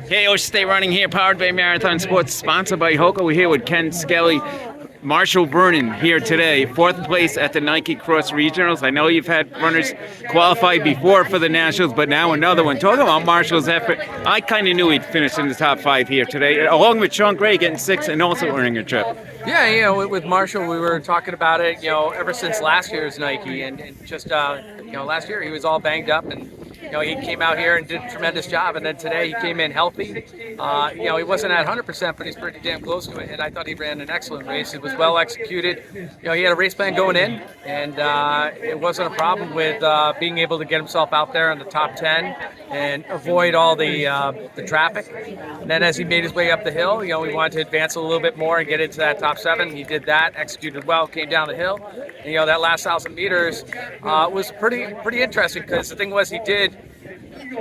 Hey, Ocean State Running here, powered by Marathon Sports, sponsored by Hoka. We're here with Ken Skelly, Marshall Vernon here today, 4th place at the Nike Cross Regionals. I know you've had runners qualify before for the Nationals, but now another one. Talk about Marshall's effort. I kind of knew he'd finish in the top 5 here today, along with Sean Gray getting 6th and also earning a trip. Yeah, with Marshall, we were talking about it, ever since last year's Nike, and just, last year he was all banged up, and he came out here and did a tremendous job, and then today he came in healthy. He wasn't at 100%, but he's pretty damn close to it, and I thought he ran an excellent race. It was well executed. He had a race plan going in, and it wasn't a problem with being able to get himself out there in the top 10 and avoid all the traffic. And then as he made his way up the hill, we wanted to advance a little bit more and get into that top 7. He did that, executed well, came down the hill. And, that last 1,000 meters was pretty interesting, because the thing was, he did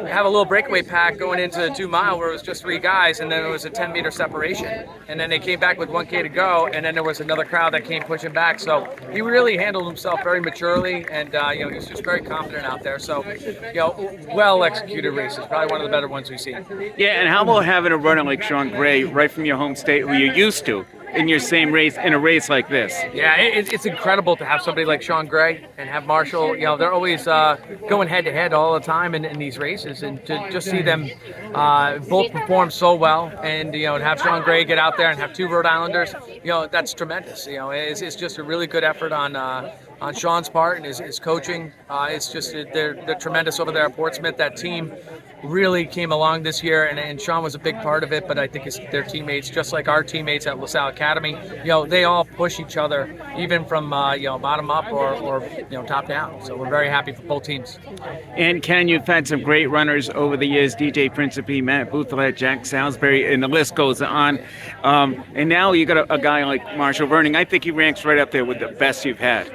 have a little breakaway pack going into the 2 mile where it was just 3 guys, and then it was a 10-meter separation, and then they came back with 1K to go, and then there was another crowd that came pushing back. So he really handled himself very maturely, and he was just very confident out there. So well executed races, probably one of the better ones we've seen. Yeah, and how about having a runner like Sean Gray right from your home state, who you're used to in your same race, in a race like this? Yeah, it's incredible to have somebody like Sean Gray and have Marshall. They're always going head-to-head all the time in these races, and to just see them both perform so well, and to have Sean Gray get out there and have 2 Rhode Islanders, that's tremendous. It's just a really good effort on Sean's part and his coaching. It's just they're tremendous over there at Portsmouth. That team really came along this year, and Sean was a big part of it, but I think their teammates, just like our teammates at LaSalle Academy, they all push each other, even from bottom up or top down. So we're very happy for both teams. And Ken, you've had some great runners over the years: DJ Principe, Matt Bouthlet, Jack Salisbury, and the list goes on. And now you got a guy like Marshall Vernon. I think he ranks right up there with the best you've had.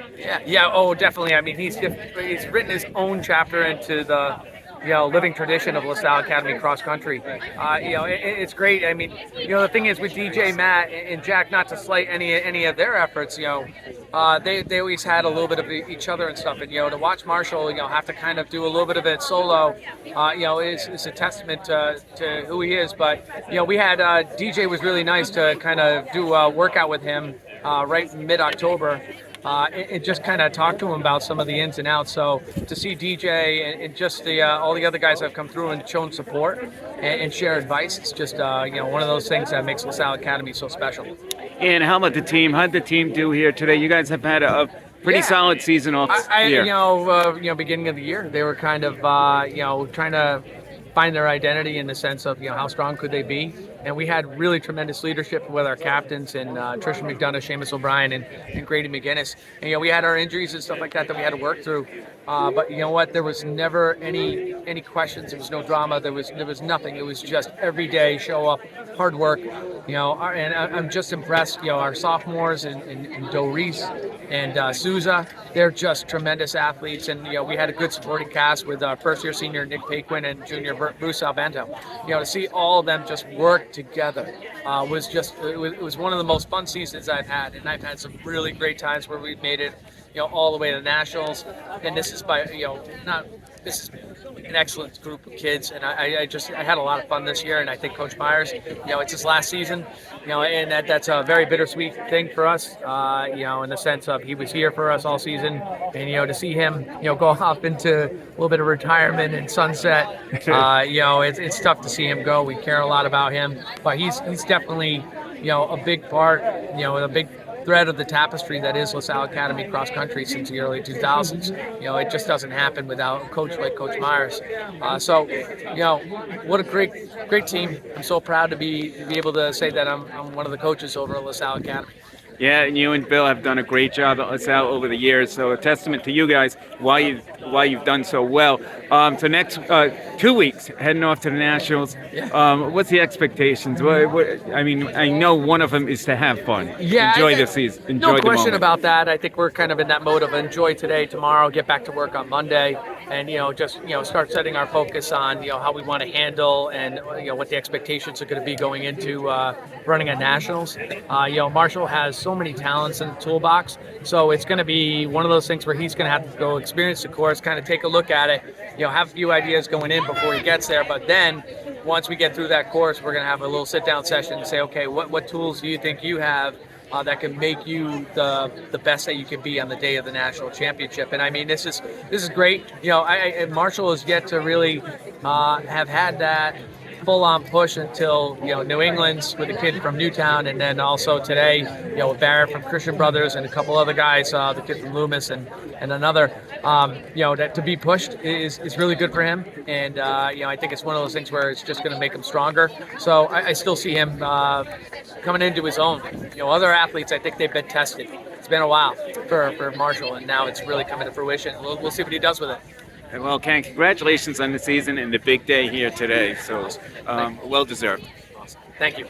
Yeah, oh, definitely. I mean, he's written his own chapter into the living tradition of LaSalle Academy cross country. It's great. I mean, the thing is with DJ, Matt, and Jack, not to slight any of their efforts, they always had a little bit of each other and stuff. And to watch Marshall, have to kind of do a little bit of it solo, is a testament to who he is. But we had DJ was really nice to kind of do a workout with him right in mid-October. And just kind of talk to him about some of the ins and outs. So to see DJ and just all the other guys that have come through and shown support and share advice, it's just one of those things that makes LaSalle Academy so special. And how about the team? How did the team do here today? You guys have had a pretty solid season off here. Beginning of the year, they were kind of trying to find their identity in the sense of how strong could they be. And we had really tremendous leadership with our captains and Trisha McDonough, Seamus O'Brien, and Grady McGinnis. And we had our injuries and stuff like that we had to work through. But you know what? There was never any questions. There was no drama. There was nothing. It was just every day show up, hard work. And I'm just impressed. Our sophomores and Doe Reese and Souza, they're just tremendous athletes. And we had a good supporting cast with first-year senior Nick Paquin and junior Bruce Albento. To see all of them just work together was just it was one of the most fun seasons I've had, and I've had some really great times where we've made it all the way to the nationals. And this is this is an excellent group of kids, and I had a lot of fun this year. And I think Coach Myers, it's his last season, and that's a very bittersweet thing for us, in the sense of he was here for us all season, and to see him go off into a little bit of retirement and sunset, it's tough to see him go. We care a lot about him, but he's definitely a big part, a big thread of the tapestry that is LaSalle Academy cross country since the early 2000s. It just doesn't happen without a coach like Coach Myers. What a great team. I'm so proud to be able to say that I'm one of the coaches over at LaSalle Academy. Yeah, and you and Bill have done a great job at LaSalle over the years. So a testament to you guys why you've done so well. So next 2 weeks, heading off to the Nationals. What's the expectations? I mean, I know one of them is to have fun. Enjoy the season. Enjoy no question moment. about that. I think we're kind of in that mode of enjoy today, tomorrow, get back to work on Monday, and start setting our focus on how we want to handle and what the expectations are going to be going into running at Nationals. Marshall has so many talents in the toolbox, so it's going to be one of those things where he's going to have to go experience the course, kind of take a look at it, have a few ideas going in before he gets there, but then once we get through that course, we're going to have a little sit-down session and say, okay, what tools do you think you have that can make you the best that you can be on the day of the national championship? And I mean, this is great. You know, Marshall has yet to really have had that full-on push until, you know, New England's with a kid from Newtown, and then also today, you know, with Barrett from Christian Brothers and a couple other guys, the kid from Loomis and another, you know, that to be pushed is really good for him. And you know, I think it's one of those things where it's just going to make him stronger. So I still see him coming into his own. You know, other athletes, I think they've been tested. It's been a while for Marshall, and now it's really coming to fruition. We'll see what he does with it. Well, Ken, congratulations on the season and the big day here today. So, well deserved. Awesome. Thank you.